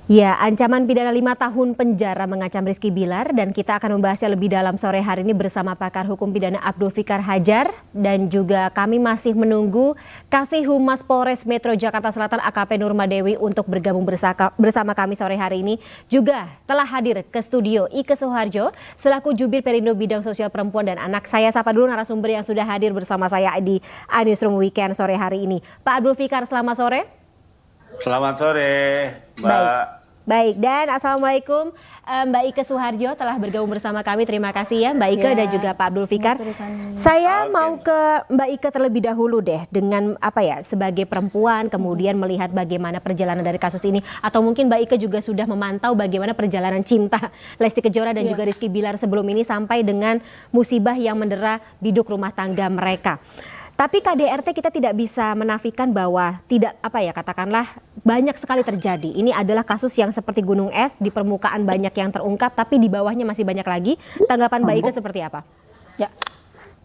Ya, ancaman pidana 5 tahun penjara mengancam Rizky Bilar dan kita akan membahasnya lebih dalam sore hari ini bersama pakar hukum pidana Abdul Fikar Hajar dan juga kami masih menunggu Kasih Humas Polres Metro Jakarta Selatan AKP Nurma Dewi untuk bergabung bersama kami sore hari ini. Juga telah hadir ke studio Ike Suharjo selaku Jubir Perindo Bidang Sosial Perempuan dan Anak. Saya sapa dulu narasumber yang sudah hadir bersama saya di iNewsroom Weekend sore hari ini. Pak Abdul Fikar, selamat sore. Selamat sore, Mbak. Baik, dan Assalamualaikum Mbak Ike Suharjo telah bergabung bersama kami. Terima kasih ya Mbak Ike dan juga Pak Abdul Fikar. Saya mau ke Mbak Ike terlebih dahulu deh dengan sebagai perempuan kemudian melihat bagaimana perjalanan dari kasus ini, atau mungkin Mbak Ike juga sudah memantau bagaimana perjalanan cinta Lesti Kejora dan juga Rizky Bilar sebelum ini sampai dengan musibah yang mendera biduk rumah tangga mereka. Tapi KDRT kita tidak bisa menafikan bahwa tidak katakanlah banyak sekali terjadi. Ini adalah kasus yang seperti gunung es, di permukaan banyak yang terungkap tapi di bawahnya masih banyak lagi. Tanggapan Mbak Ike seperti apa? Ya,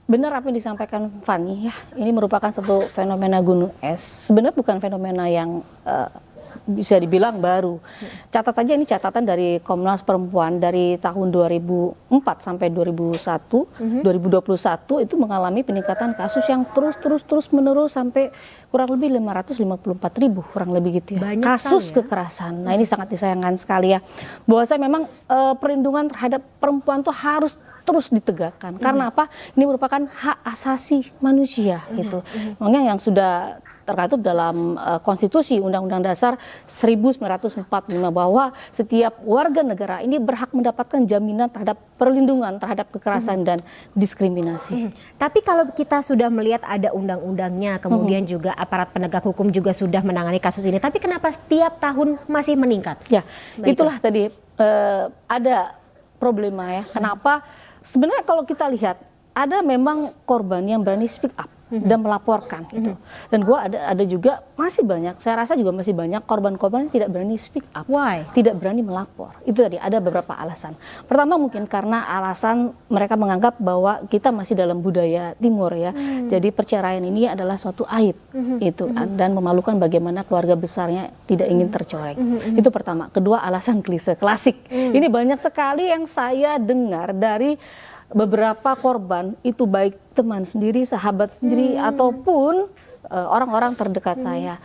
benar apa yang disampaikan Fani ya. Ini merupakan satu fenomena gunung es. Sebenarnya bukan fenomena yang bisa dibilang baru. Catat saja ini catatan dari Komnas Perempuan dari tahun 2004 sampai 2021 itu mengalami peningkatan kasus yang terus menerus sampai kurang lebih 554.000 kurang lebih gitu ya. Banyak kasus sekali, ya? Kekerasan. Nah, ini sangat disayangkan sekali ya. Bahwa saya memang perlindungan terhadap perempuan tuh harus terus ditegakkan. Karena apa? Ini merupakan hak asasi manusia gitu. Makanya yang sudah terkatub dalam konstitusi Undang-Undang Dasar 1945 bahwa setiap warga negara ini berhak mendapatkan jaminan terhadap perlindungan terhadap kekerasan dan diskriminasi. Tapi kalau kita sudah melihat ada undang-undangnya, kemudian juga aparat penegak hukum juga sudah menangani kasus ini, tapi kenapa setiap tahun masih meningkat? Ya, itulah tadi ada problema ya. Kenapa? Sebenarnya kalau kita lihat ada memang korban yang berani speak up dan melaporkan gitu. Dan ada juga masih banyak, saya rasa juga masih banyak korban-korban yang tidak berani speak up. Why? Tidak berani melapor. Itu tadi ada beberapa alasan. Pertama mungkin karena alasan mereka menganggap bahwa kita masih dalam budaya timur ya. Jadi perceraian ini adalah suatu aib itu dan memalukan bagaimana keluarga besarnya tidak ingin tercoreng. Itu pertama. Kedua, alasan klise klasik. Ini banyak sekali yang saya dengar dari beberapa korban, itu baik teman sendiri, sahabat sendiri, ataupun orang-orang terdekat saya.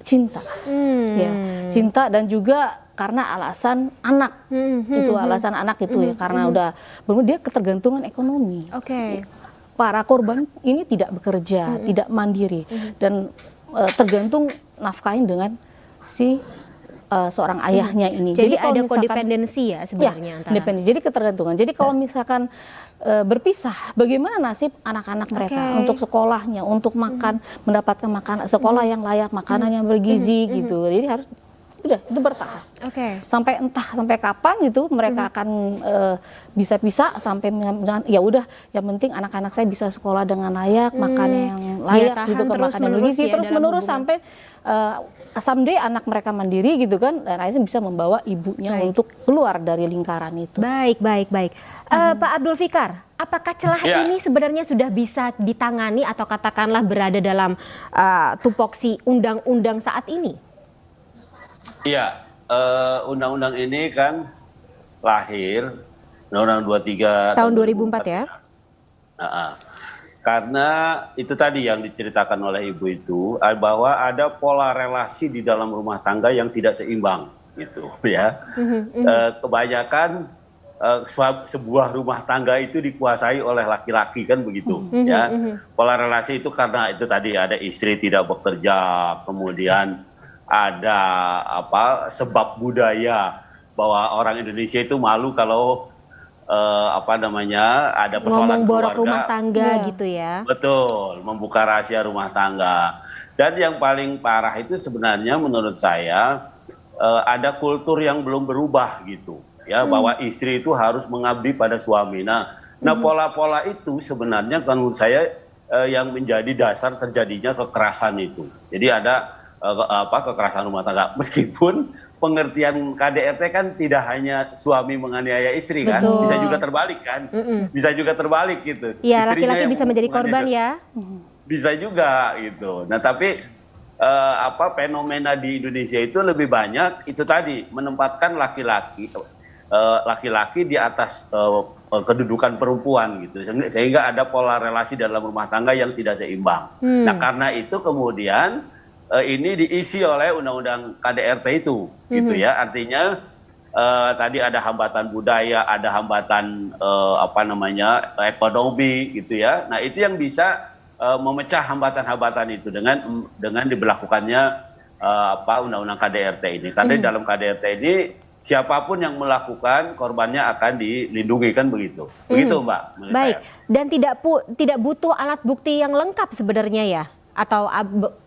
Cinta, ya, cinta dan juga karena alasan anak, itu alasan anak itu ya, karena udah dia ketergantungan ekonomi. Para korban ini tidak bekerja, tidak mandiri, dan tergantung nafkahin dengan si seorang ayahnya ini. Jadi ada kodependensi ya sebenarnya antara. Jadi ketergantungan. Jadi kalau misalkan berpisah, bagaimana nasib anak-anak mereka untuk sekolahnya, untuk makan, mendapatkan makanan sekolah yang layak, makanan yang bergizi gitu. Jadi harus itu bertahap. Sampai entah sampai kapan gitu mereka akan bisa pisah sampai ya udah, yang penting anak-anak saya bisa sekolah dengan layak, makan yang layak gitu, makan yang bergizi, terus menerus sampai someday anak mereka mandiri gitu kan, dan akhirnya bisa membawa ibunya untuk keluar dari lingkaran itu. Baik. Pak Abdul Fikar, apakah celah ini sebenarnya sudah bisa ditangani atau katakanlah berada dalam tupoksi undang-undang saat ini? Iya, undang-undang ini kan lahir Undang-Undang 23 tahun 2004 ya. Karena itu tadi yang diceritakan oleh Ibu itu, bahwa ada pola relasi di dalam rumah tangga yang tidak seimbang gitu ya. Kebanyakan sebuah rumah tangga itu dikuasai oleh laki-laki kan begitu ya. Pola relasi itu karena itu tadi ada istri tidak bekerja, kemudian ada sebab budaya bahwa orang Indonesia itu malu kalau ada persoalan ngomong borok keluarga, rumah tangga gitu ya. Betul, membuka rahasia rumah tangga. Dan yang paling parah itu sebenarnya menurut saya ada kultur yang belum berubah gitu ya, bahwa istri itu harus mengabdi pada suami. Nah, pola-pola itu sebenarnya menurut saya yang menjadi dasar terjadinya kekerasan itu. Jadi ada kekerasan rumah tangga, meskipun pengertian KDRT kan tidak hanya suami menganiaya istri kan, bisa juga terbalik kan, bisa juga terbalik gitu. Iya, laki-laki bisa menjadi korban ya. Bisa juga gitu. Nah tapi fenomena di Indonesia itu lebih banyak itu tadi menempatkan laki-laki di atas kedudukan perempuan gitu, sehingga ada pola relasi dalam rumah tangga yang tidak seimbang. Nah karena itu kemudian ini diisi oleh undang-undang KDRT itu, gitu ya. Artinya tadi ada hambatan budaya, ada hambatan ekonomi, gitu ya. Nah itu yang bisa memecah hambatan-hambatan itu dengan diberlakukannya undang-undang KDRT ini. Karena dalam KDRT ini siapapun yang melakukan korbannya akan dilindungi, kan begitu. Begitu Mbak. Baik. Dan tidak butuh alat bukti yang lengkap sebenarnya ya? Atau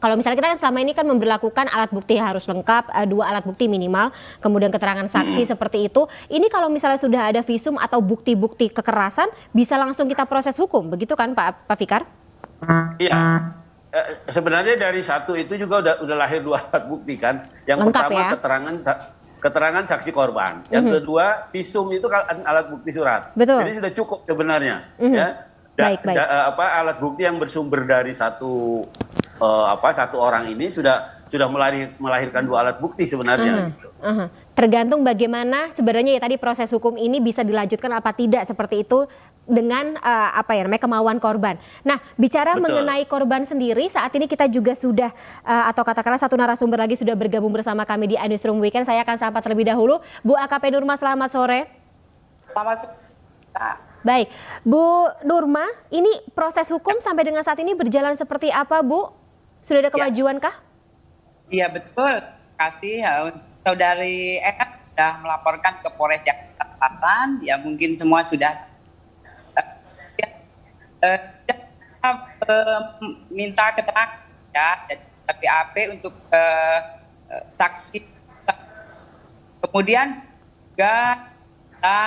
kalau misalnya kita kan selama ini kan memberlakukan alat bukti harus lengkap, 2 alat bukti minimal, kemudian keterangan saksi seperti itu. Ini kalau misalnya sudah ada visum atau bukti-bukti kekerasan, bisa langsung kita proses hukum, begitu kan Pak Fikar? Iya. Sebenarnya dari satu itu juga udah lahir 2 alat bukti kan. Yang lengkap, pertama ya? keterangan saksi korban. Yang kedua visum itu kan alat bukti surat. Betul. Jadi sudah cukup sebenarnya. Ya. Baik. Alat bukti yang bersumber dari satu orang ini sudah melahirkan 2 alat bukti sebenarnya. Gitu. Tergantung bagaimana sebenarnya ya tadi proses hukum ini bisa dilanjutkan apa tidak seperti itu dengan kemauan korban. Nah, bicara mengenai korban sendiri, saat ini kita juga sudah atau katakanlah satu narasumber lagi sudah bergabung bersama kami di iNewsroom Weekend. Saya akan sapa terlebih dahulu Bu AKP Nurma, selamat sore. Selamat sore. Baik, Bu Nurma, ini proses hukum sampai dengan saat ini berjalan seperti apa, Bu? Sudah ada kemajuan kah? Iya betul, terima kasih. Saudari sudah melaporkan ke Polres Jakarta Selatan, ya mungkin semua sudah minta keterangan ya dari BAP untuk saksi. Kemudian juga kita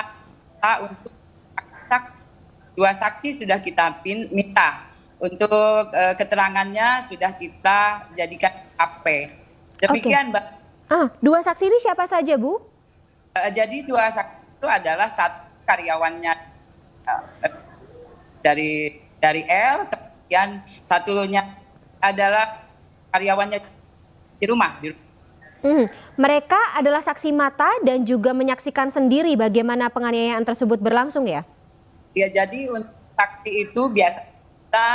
untuk 2 saksi sudah kita minta untuk keterangannya sudah kita jadikan AP. Demikian Mbak. 2 saksi ini siapa saja Bu? Jadi 2 saksi itu adalah satu karyawannya dari L, kemudian satunya adalah karyawannya di rumah. Mereka adalah saksi mata dan juga menyaksikan sendiri bagaimana penganiayaan tersebut berlangsung ya? Ya, jadi untuk saksi itu biasa kita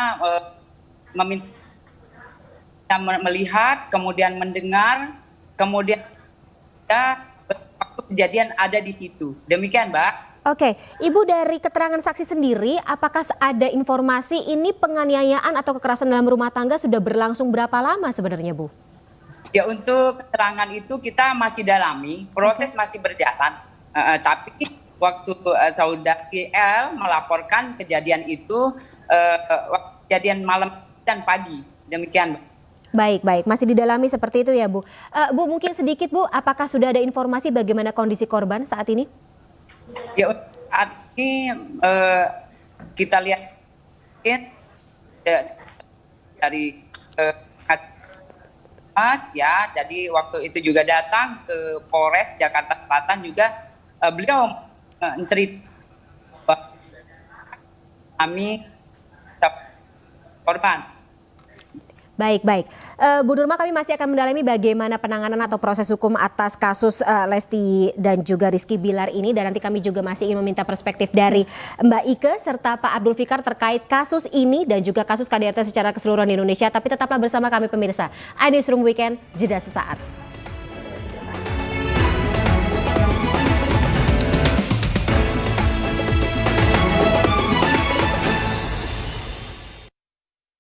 melihat, kemudian mendengar, kemudian kita waktu kejadian ada di situ. Demikian, Mbak. Oke, Ibu dari keterangan saksi sendiri, apakah ada informasi ini penganiayaan atau kekerasan dalam rumah tangga sudah berlangsung berapa lama sebenarnya, Bu? Ya, untuk keterangan itu kita masih dalami, proses masih berjalan, tapi waktu saudari L melaporkan kejadian itu kejadian malam dan pagi, demikian. Baik, masih didalami seperti itu ya Bu. Bu mungkin sedikit Bu, apakah sudah ada informasi bagaimana kondisi korban saat ini? Ya saat ini kita lihat dari Mas ya, jadi waktu itu juga datang ke Polres Jakarta Selatan juga beliau cerita kami korban. Baik. Bu Nurma, kami masih akan mendalami bagaimana penanganan atau proses hukum atas kasus Lesti dan juga Rizky Bilar ini. Dan nanti kami juga masih ingin meminta perspektif dari Mbak Ike serta Pak Abdul Fikar terkait kasus ini dan juga kasus KDRT secara keseluruhan di Indonesia. Tapi tetaplah bersama kami pemirsa. iNewsroom Weekend, jeda sesaat.